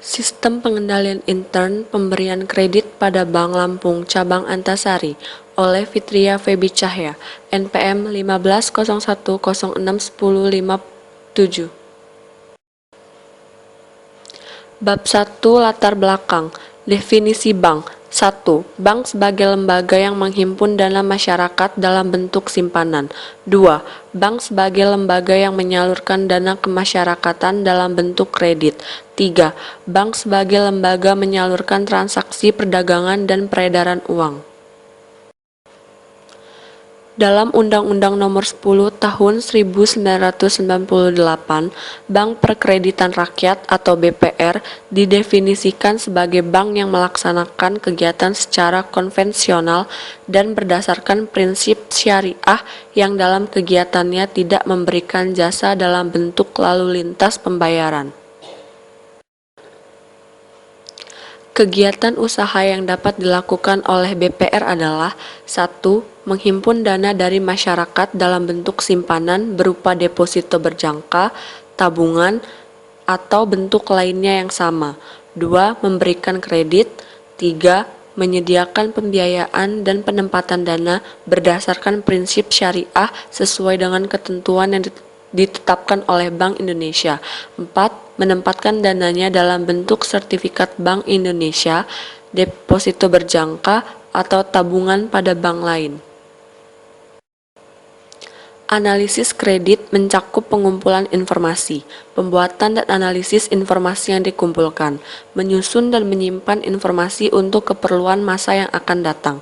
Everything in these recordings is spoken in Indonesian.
Sistem pengendalian intern pemberian kredit pada Bank Lampung Cabang Antasari oleh Fitria Febi Cahya, NPM 1501061057. Bab 1 Latar belakang. Definisi bank. 1. Bank sebagai lembaga yang menghimpun dana masyarakat dalam bentuk simpanan. 2. Bank sebagai lembaga yang menyalurkan dana kemasyarakatan dalam bentuk kredit. 3. Bank sebagai lembaga menyalurkan transaksi perdagangan dan peredaran uang. Dalam Undang-Undang Nomor 10 Tahun 1998, Bank Perkreditan Rakyat atau BPR didefinisikan sebagai bank yang melaksanakan kegiatan secara konvensional dan berdasarkan prinsip syariah yang dalam kegiatannya tidak memberikan jasa dalam bentuk lalu lintas pembayaran. Kegiatan usaha yang dapat dilakukan oleh BPR adalah 1. Menghimpun dana dari masyarakat dalam bentuk simpanan berupa deposito berjangka, tabungan, atau bentuk lainnya yang sama. 2. Memberikan kredit. 3. Menyediakan pembiayaan dan penempatan dana berdasarkan prinsip syariah sesuai dengan ketentuan yang ditetapkan oleh Bank Indonesia. 4. Menempatkan dananya dalam bentuk sertifikat Bank Indonesia, deposito berjangka, atau tabungan pada bank lain. Analisis kredit mencakup pengumpulan informasi, pembuatan dan analisis informasi yang dikumpulkan, menyusun dan menyimpan informasi untuk keperluan masa yang akan datang.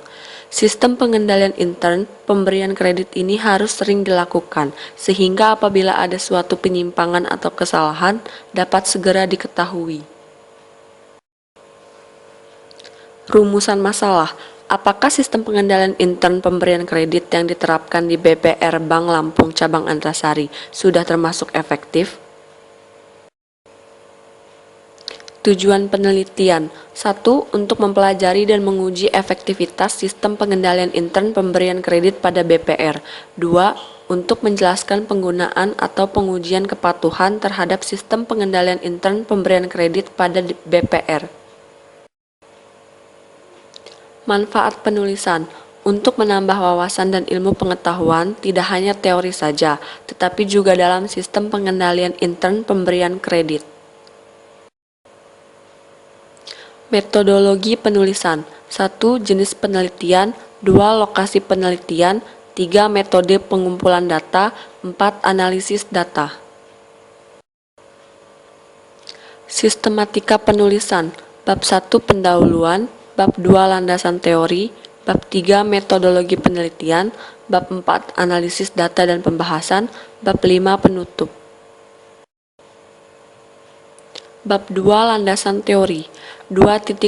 Sistem pengendalian intern pemberian kredit ini harus sering dilakukan, sehingga apabila ada suatu penyimpangan atau kesalahan, dapat segera diketahui. Rumusan masalah. Apakah sistem pengendalian intern pemberian kredit yang diterapkan di BPR Bank Lampung Cabang Antasari sudah termasuk efektif? Tujuan penelitian. 1. Untuk mempelajari dan menguji efektivitas sistem pengendalian intern pemberian kredit pada BPR. 2. Untuk menjelaskan penggunaan atau pengujian kepatuhan terhadap sistem pengendalian intern pemberian kredit pada BPR. Manfaat penulisan. Untuk menambah wawasan dan ilmu pengetahuan, tidak hanya teori saja, tetapi juga dalam sistem pengendalian intern pemberian kredit. Metodologi penulisan. 1. Jenis penelitian. 2. Lokasi penelitian. 3. Metode pengumpulan data. 4. Analisis data. Sistematika penulisan. Bab 1 pendahuluan. Bab 2 landasan teori. Bab 3 metodologi penelitian. Bab 4 analisis data dan pembahasan. Bab 5 penutup. Bab 2 landasan teori. 2.1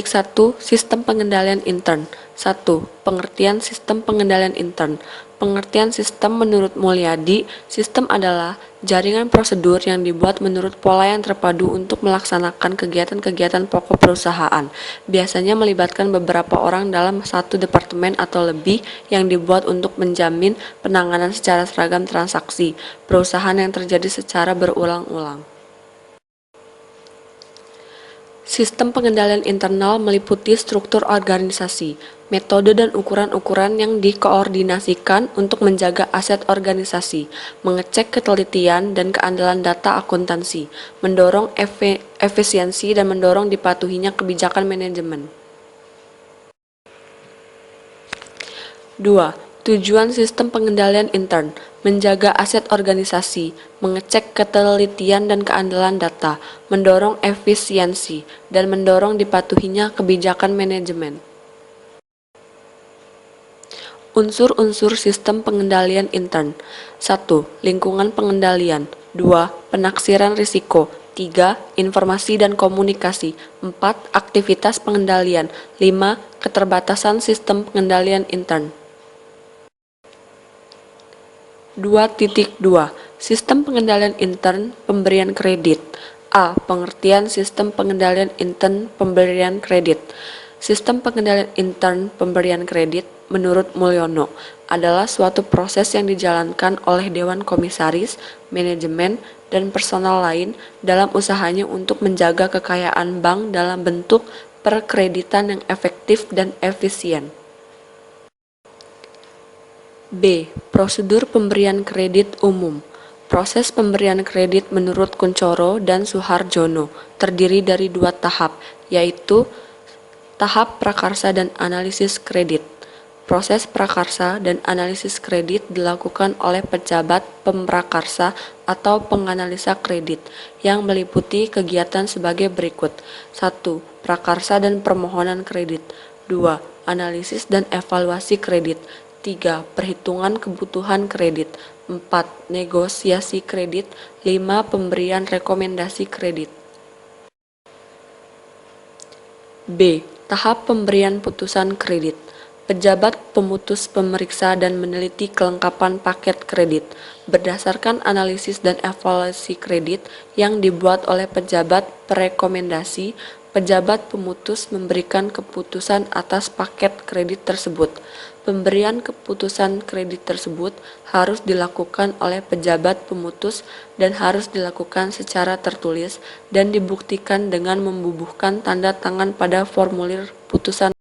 Sistem pengendalian intern. 1. Pengertian sistem pengendalian intern. Pengertian sistem menurut Mulyadi, sistem adalah jaringan prosedur yang dibuat menurut pola yang terpadu untuk melaksanakan kegiatan-kegiatan pokok perusahaan. Biasanya melibatkan beberapa orang dalam satu departemen atau lebih yang dibuat untuk menjamin penanganan secara seragam transaksi perusahaan yang terjadi secara berulang-ulang. Sistem pengendalian internal meliputi struktur organisasi, metode dan ukuran-ukuran yang dikoordinasikan untuk menjaga aset organisasi, mengecek ketelitian dan keandalan data akuntansi, mendorong efisiensi dan mendorong dipatuhinya kebijakan manajemen. 2. Tujuan sistem pengendalian intern, menjaga aset organisasi, mengecek ketelitian dan keandalan data, mendorong efisiensi, dan mendorong dipatuhinya kebijakan manajemen. Unsur-unsur sistem pengendalian intern. 1. Lingkungan pengendalian. 2. Penaksiran risiko. 3. Informasi dan komunikasi. 4. Aktivitas pengendalian. 5. Keterbatasan sistem pengendalian intern. 2.2 Sistem pengendalian intern pemberian kredit. A. Pengertian sistem pengendalian intern pemberian kredit. Sistem pengendalian intern pemberian kredit menurut Mulyono adalah suatu proses yang dijalankan oleh Dewan Komisaris, Manajemen, dan personal lain dalam usahanya untuk menjaga kekayaan bank dalam bentuk perkreditan yang efektif dan efisien. B. Prosedur pemberian kredit umum. Proses pemberian kredit menurut Kuncoro dan Suharjono terdiri dari 2 tahap, yaitu tahap prakarsa dan analisis kredit. Proses prakarsa dan analisis kredit dilakukan oleh pejabat pemprakarsa atau penganalisa kredit yang meliputi kegiatan sebagai berikut. 1. Prakarsa dan permohonan kredit. 2. Analisis dan evaluasi kredit. 3. Perhitungan kebutuhan kredit. 4. Negosiasi kredit. 5. Pemberian rekomendasi kredit. B. Tahap pemberian putusan kredit. Pejabat pemutus pemeriksa dan meneliti kelengkapan paket kredit berdasarkan analisis dan evaluasi kredit yang dibuat oleh pejabat perekomendasi. Pejabat pemutus memberikan keputusan atas paket kredit tersebut. Pemberian keputusan kredit tersebut harus dilakukan oleh pejabat pemutus dan harus dilakukan secara tertulis dan dibuktikan dengan membubuhkan tanda tangan pada formulir putusan